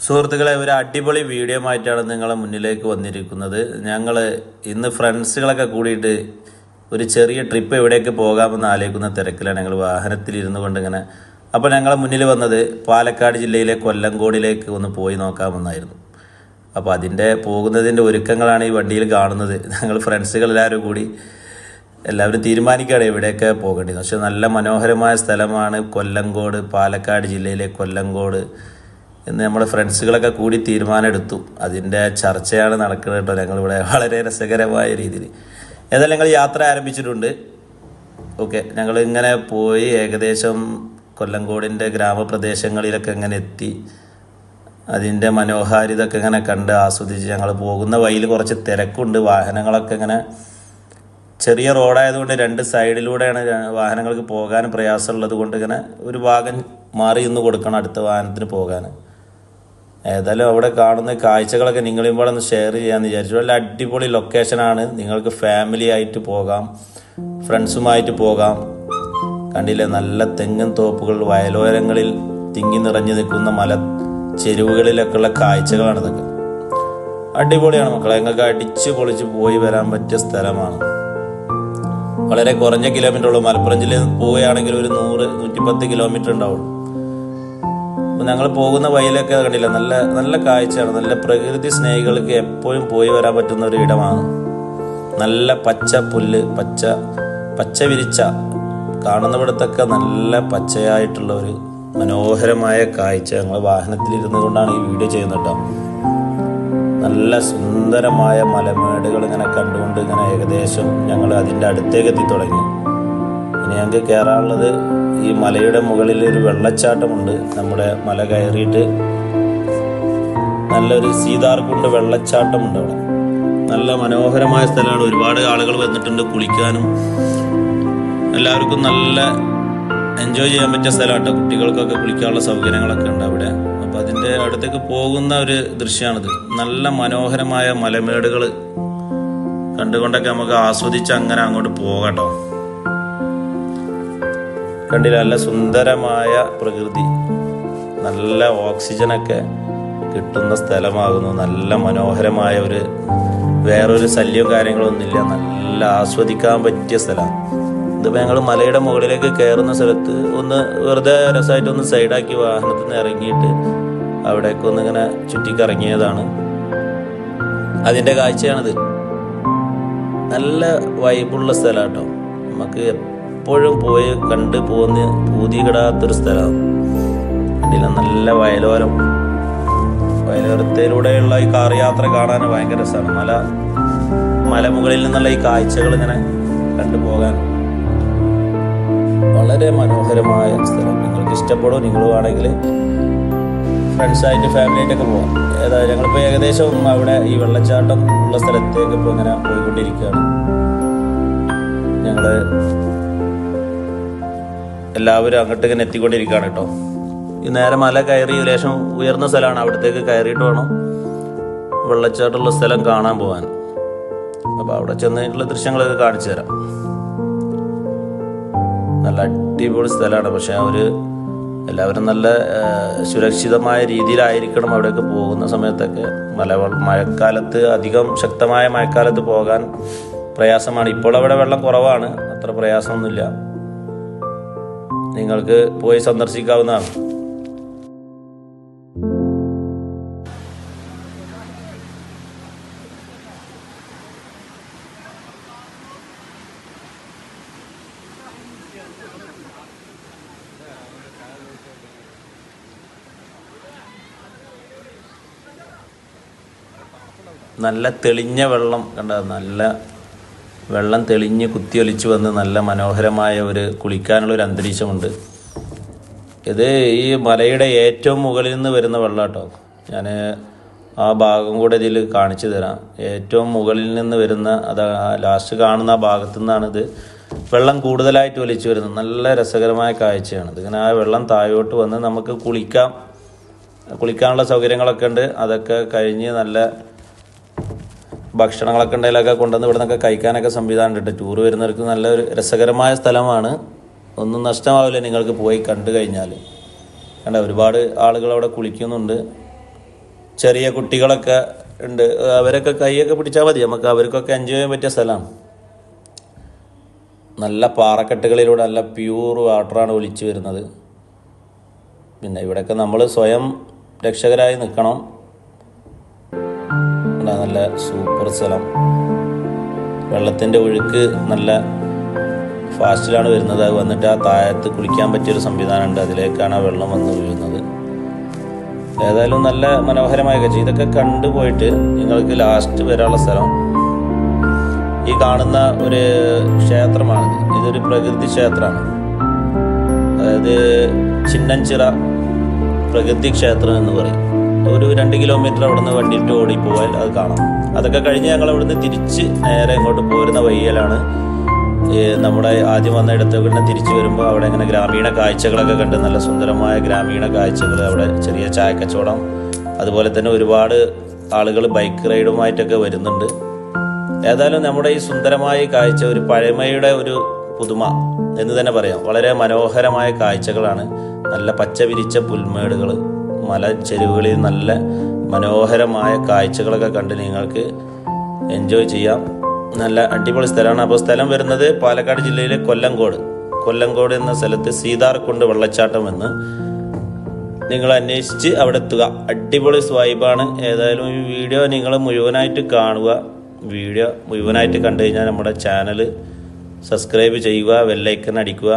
സുഹൃത്തുക്കളെ, ഒരു അടിപൊളി വീഡിയോ ആയിട്ടാണ് നിങ്ങളെ മുന്നിലേക്ക് വന്നിരിക്കുന്നത്. ഞങ്ങൾ ഇന്ന് ഫ്രണ്ട്സുകളൊക്കെ കൂടിയിട്ട് ഒരു ചെറിയ ട്രിപ്പ് എവിടേക്ക് പോകാമെന്ന് ആലോചിക്കുന്ന തിരക്കിലാണ്. ഞങ്ങൾ വാഹനത്തിലിരുന്നു കൊണ്ട് ഇങ്ങനെ അപ്പോൾ ഞങ്ങളെ മുന്നിൽ വന്നത് പാലക്കാട് ജില്ലയിലെ കൊല്ലങ്കോടിലേക്ക് ഒന്ന് പോയി നോക്കാമെന്നായിരുന്നു. അപ്പോൾ അതിൻ്റെ പോകുന്നതിൻ്റെ ഒരുക്കങ്ങളാണ് ഈ വണ്ടിയിൽ കാണുന്നത്. ഞങ്ങൾ ഫ്രണ്ട്സുകൾ എല്ലാവരും തീരുമാനിക്കുകയാണ് എവിടെയൊക്കെ പോകേണ്ടത്. പക്ഷെ നല്ല മനോഹരമായ സ്ഥലമാണ് കൊല്ലങ്കോട്, പാലക്കാട് ജില്ലയിലെ കൊല്ലങ്കോട് എന്ന് നമ്മുടെ ഫ്രണ്ട്സുകളൊക്കെ കൂടി തീരുമാനമെടുത്തു. അതിൻ്റെ ചർച്ചയാണ് നടക്കുന്നത് കേട്ടോ. ഞങ്ങളിവിടെ വളരെ രസകരമായ രീതിയിൽ ഏതായാലും ഞങ്ങൾ യാത്ര ആരംഭിച്ചിട്ടുണ്ട്. ഓക്കെ, ഞങ്ങൾ ഇങ്ങനെ പോയി ഏകദേശം കൊല്ലങ്കോടിൻ്റെ ഗ്രാമപ്രദേശങ്ങളിലൊക്കെ ഇങ്ങനെ എത്തി അതിൻ്റെ മനോഹാരിതൊക്കെ ഇങ്ങനെ കണ്ട് ആസ്വദിച്ച് ഞങ്ങൾ പോകുന്ന വഴിയിൽ കുറച്ച് തിരക്കുണ്ട്. വാഹനങ്ങളൊക്കെ ഇങ്ങനെ ചെറിയ റോഡായതുകൊണ്ട് രണ്ട് സൈഡിലൂടെയാണ് വാഹനങ്ങൾക്ക് പോകാൻ പ്രയാസമുള്ളത് കൊണ്ട് ഇങ്ങനെ ഒരു ഭാഗം മാറി നിന്ന് കൊടുക്കണം അടുത്ത വാഹനത്തിന് പോകാൻ. ഏതായാലും അവിടെ കാണുന്ന കാഴ്ചകളൊക്കെ നിങ്ങളെയും കൂടെ ഒന്ന് ഷെയർ ചെയ്യാമെന്ന് വിചാരിച്ചു. നല്ല അടിപൊളി ലൊക്കേഷനാണ്. നിങ്ങൾക്ക് ഫാമിലി ആയിട്ട് പോകാം, ഫ്രണ്ട്സുമായിട്ട് പോകാം. കണ്ടില്ലേ, നല്ല തെങ്ങും തോപ്പുകൾ, വയലോരങ്ങളിൽ തിങ്ങി നിറഞ്ഞു നിൽക്കുന്ന മല ചെരുവുകളിലൊക്കെയുള്ള കാഴ്ചകളാണ് ഇതൊക്കെ. അടിപൊളിയാണ് മക്കളെ. നിങ്ങൾക്ക് അടിച്ചു പൊളിച്ച് പോയി വരാൻ പറ്റിയ സ്ഥലമാണ്. വളരെ കുറഞ്ഞ കിലോമീറ്റർ ഉള്ളൂ. മലപ്പുറം ജില്ലയിൽ പോവുകയാണെങ്കിൽ ഒരു 100-110 കിലോമീറ്റർ ഉണ്ടാവുള്ളൂ. അപ്പം ഞങ്ങൾ പോകുന്ന വഴിയിലൊക്കെ കണ്ടില്ല, നല്ല നല്ല കാഴ്ചയാണ്. നല്ല പ്രകൃതി സ്നേഹികൾക്ക് എപ്പോഴും പോയി വരാൻ പറ്റുന്ന ഒരു ഇടമാണ്. നല്ല പച്ച പുല്ല്, പച്ച വിരിച്ച കാണുന്നിടത്തൊക്കെ നല്ല പച്ചയായിട്ടുള്ള ഒരു മനോഹരമായ കാഴ്ച. ഞങ്ങൾ വാഹനത്തിലിരുന്നു കൊണ്ടാണ് ഈ വീഡിയോ ചെയ്യുന്നത് കേട്ടോ. നല്ല സുന്ദരമായ മലമേടുകൾ ഇങ്ങനെ കണ്ടുകൊണ്ട് ഇങ്ങനെ ഏകദേശം ഞങ്ങൾ അതിൻ്റെ അടുത്തേക്ക് എത്തി തുടങ്ങി. ഇനി ഞങ്ങൾക്ക് കയറാനുള്ളത് ഈ മലയുടെ മുകളിൽ ഒരു വെള്ളച്ചാട്ടമുണ്ട്. നമ്മുടെ മല കയറിയിട്ട് നല്ലൊരു സീതാർകുണ്ട് വെള്ളച്ചാട്ടമുണ്ട് അവിടെ. നല്ല മനോഹരമായ സ്ഥലമാണ്. ഒരുപാട് ആളുകൾ വന്നിട്ടുണ്ട് കുളിക്കാനും. എല്ലാവർക്കും നല്ല എൻജോയ് ചെയ്യാൻ പറ്റിയ സ്ഥലമാണ്. കുട്ടികൾക്കൊക്കെ കുളിക്കാനുള്ള സൗകര്യങ്ങളൊക്കെ ഉണ്ട് അവിടെ. അപ്പോൾ അതിൻ്റെ അടുത്തേക്ക് പോകുന്ന ഒരു ദൃശ്യമാണിത്. നല്ല മനോഹരമായ മലമേടുകൾ കണ്ടുകൊണ്ടൊക്കെ നമുക്ക് ആസ്വദിച്ച് അങ്ങനെ അങ്ങോട്ട് പോകട്ടോ. കണ്ടില്ല, നല്ല സുന്ദരമായ പ്രകൃതി, നല്ല ഓക്സിജനൊക്കെ കിട്ടുന്ന സ്ഥലമാകുന്നു. നല്ല മനോഹരമായ വേറൊരു ശല്യവും കാര്യങ്ങളൊന്നുമില്ല. നല്ല ആസ്വദിക്കാൻ പറ്റിയ സ്ഥലമാണ്. ഇതിപ്പോൾ ഞങ്ങൾ മലയുടെ മുകളിലേക്ക് കയറുന്ന സ്ഥലത്ത് ഒന്ന് വെറുതെ രസമായിട്ടൊന്ന് സൈഡാക്കി വാഹനത്തിൽ നിന്ന് ഇറങ്ങിയിട്ട് അവിടേക്കൊന്ന് ഇങ്ങനെ ചുറ്റിക്കറങ്ങിയതാണ്. അതിൻ്റെ കാഴ്ചയാണിത്. നല്ല വൈബുള്ള സ്ഥലം കേട്ടോ. നമുക്ക് എപ്പോഴും പോയി കണ്ട് പൂതി കിടാത്തൊരു സ്ഥലമാണ്. കണ്ടില്ല, നല്ല വയലോരത്തിലൂടെയുള്ള ഈ കാർ യാത്ര കാണാൻ ഭയങ്കര രസമാണ്. മലമുകളിൽ നിന്നുള്ള ഈ കാഴ്ചകൾ ഇങ്ങനെ കണ്ടുപോകാൻ വളരെ മനോഹരമായ സ്ഥലം. നിങ്ങൾക്ക് ഇഷ്ടപ്പെടും. നിങ്ങളും ആണെങ്കിൽ ഫ്രണ്ട്സായിട്ട് ഫാമിലിയായിട്ടൊക്കെ പോകാം. ഏതായാലും ഞങ്ങളിപ്പോൾ ഏകദേശം അവിടെ ഈ വെള്ളച്ചാട്ടം ഉള്ള സ്ഥലത്തേക്ക് ഇപ്പോൾ ഇങ്ങനെ പോയിക്കൊണ്ടിരിക്കുകയാണ്. ഞങ്ങൾ എല്ലാവരും അങ്ങോട്ട് ഇങ്ങനെ എത്തിക്കൊണ്ടിരിക്കുകയാണ് കേട്ടോ. ഈ നേരെ മല കയറി ലേശം ഉയർന്ന സ്ഥലമാണ്. അവിടത്തേക്ക് കയറിയിട്ട് വേണം വെള്ളച്ചാട്ടമുള്ള സ്ഥലം കാണാൻ പോകാൻ. അപ്പോൾ അവിടെ ചെന്നിട്ടുള്ള ദൃശ്യങ്ങളൊക്കെ കാണിച്ചു തരാം. നല്ല അടിപൊളി സ്ഥലമാണ്. പക്ഷെ എല്ലാവരും നല്ല സുരക്ഷിതമായ രീതിയിലായിരിക്കണം അവിടെയൊക്കെ പോകുന്ന സമയത്തൊക്കെ. മഴക്കാലത്ത്, അധികം ശക്തമായ മഴക്കാലത്ത് പോകാൻ പ്രയാസമാണ്. ഇപ്പോൾ അവിടെ വെള്ളം കുറവാണ്, അത്ര പ്രയാസമൊന്നുമില്ല. നിങ്ങൾക്ക് പോയി സന്ദർശിക്കാവുന്നതാണ്. നല്ല തെളിഞ്ഞ വെള്ളം നല്ല വെള്ളം തെളിഞ്ഞ് കുത്തിയൊലിച്ച് വന്ന് നല്ല മനോഹരമായ കുളിക്കാനുള്ളൊരു അന്തരീക്ഷമുണ്ട്. ഇത് ഈ മലയുടെ ഏറ്റവും മുകളിൽ നിന്ന് വരുന്ന വെള്ളം കേട്ടോ. ഞാൻ ആ ഭാഗം കൂടെ ഇതിൽ കാണിച്ചു തരാം. ഏറ്റവും മുകളിൽ നിന്ന് വരുന്ന ലാസ്റ്റ് കാണുന്ന ആ ഭാഗത്തു നിന്നാണിത് വെള്ളം കൂടുതലായിട്ട് ഒലിച്ചു വരുന്നത്. നല്ല രസകരമായ കാഴ്ചയാണ്. ഇതിങ്ങനെ ആ വെള്ളം താഴോട്ട് വന്ന് നമുക്ക് കുളിക്കാം. കുളിക്കാനുള്ള സൗകര്യങ്ങളൊക്കെ ഉണ്ട്. അതൊക്കെ കഴിഞ്ഞ് നല്ല ഭക്ഷണങ്ങളൊക്കെ ഉണ്ടെങ്കിലൊക്കെ കൊണ്ടുവന്ന് ഇവിടെ നിന്നൊക്കെ കഴിക്കാനൊക്കെ സംവിധാനം ഉണ്ട്. ടൂർ വരുന്നവർക്ക് നല്ലൊരു രസകരമായ സ്ഥലമാണ്. ഒന്നും നഷ്ടമാവില്ല നിങ്ങൾക്ക് പോയി കണ്ടു കഴിഞ്ഞാൽ. കണ്ട ഒരുപാട് ആളുകൾ അവിടെ കുളിക്കുന്നുണ്ട്. ചെറിയ കുട്ടികളൊക്കെ ഉണ്ട്. അവരൊക്കെ കൈയൊക്കെ പിടിച്ചാൽ മതി, നമുക്ക് അവർക്കൊക്കെ എൻജോയ് ചെയ്യാൻ പറ്റിയ സ്ഥലമാണ്. നല്ല പാറക്കെട്ടുകളിലൂടെ നല്ല പ്യൂർ വാട്ടറാണ് ഒലിച്ചു വരുന്നത്. പിന്നെ ഇവിടെയൊക്കെ നമ്മൾ സ്വയം രക്ഷകരായി നിൽക്കണം. നല്ല സൂപ്പർ സ്ഥലം. വെള്ളത്തിൻ്റെ ഒഴുക്ക് നല്ല ഫാസ്റ്റിലാണ് വരുന്നത്. അത് വന്നിട്ട് ആ താഴത്ത് കുളിക്കാൻ പറ്റിയൊരു സംവിധാനമുണ്ട്, അതിലേക്കാണ് ആ വെള്ളം വന്ന് വീഴുന്നത്. ഏതായാലും നല്ല മനോഹരമായ കാഴ്ച. ഇതൊക്കെ കണ്ടുപോയിട്ട് നിങ്ങൾക്ക് ലാസ്റ്റ് വരാനുള്ള സ്ഥലം ഈ കാണുന്ന ഒരു ക്ഷേത്രമാണിത്. ഇതൊരു പ്രകൃതി ക്ഷേത്രമാണ്. അതായത് ചിന്നഞ്ചിറ പ്രകൃതി ക്ഷേത്രം എന്ന് പറയും. ഒരു 2 കിലോമീറ്റർ അവിടെ നിന്ന് വണ്ടിയിട്ട് ഓടിപ്പോയാൽ അത് കാണാം. അതൊക്കെ കഴിഞ്ഞ് ഞങ്ങൾ അവിടുന്ന് തിരിച്ച് നേരെ ഇങ്ങോട്ട് പോരുന്ന വഴിയിലാണ് നമ്മുടെ ആദ്യം വന്ന ഇടത്തൊക്കെ തന്നെ തിരിച്ചു വരുമ്പോൾ അവിടെ ഇങ്ങനെ ഗ്രാമീണ കാഴ്ചകളൊക്കെ കണ്ട് നല്ല സുന്ദരമായ ഗ്രാമീണ കാഴ്ചകൾ. അവിടെ ചെറിയ ചായക്കച്ചവടം, അതുപോലെ തന്നെ ഒരുപാട് ആളുകൾ ബൈക്ക് റൈഡുമായിട്ടൊക്കെ വരുന്നുണ്ട്. ഏതായാലും നമ്മുടെ ഈ സുന്ദരമായ കാഴ്ച ഒരു പഴമയുടെ ഒരു പുതുമ എന്ന് തന്നെ പറയാം. വളരെ മനോഹരമായ കാഴ്ചകളാണ്. നല്ല പച്ച വിരിച്ച പുൽമേടുകൾ, മലച്ചെരുവുകളിൽ നല്ല മനോഹരമായ കാഴ്ചകളൊക്കെ കണ്ട് നിങ്ങൾക്ക് എൻജോയ് ചെയ്യാം. നല്ല അടിപൊളി സ്ഥലമാണ്. അപ്പോൾ സ്ഥലം വരുന്നത് പാലക്കാട് ജില്ലയിലെ കൊല്ലങ്കോട് എന്ന സ്ഥലത്ത് സീതാർകുണ്ട് വെള്ളച്ചാട്ടം എന്ന് നിങ്ങൾ അന്വേഷിച്ച് അവിടെ എത്തുക. അടിപൊളി വൈബാണ്. ഏതായാലും ഈ വീഡിയോ നിങ്ങൾ മുഴുവനായിട്ട് കാണുക. വീഡിയോ മുഴുവനായിട്ട് കണ്ടു കഴിഞ്ഞാൽ നമ്മുടെ ചാനൽ സബ്സ്ക്രൈബ് ചെയ്യുക, ബെല്ലൈക്കൺ അടിക്കുക.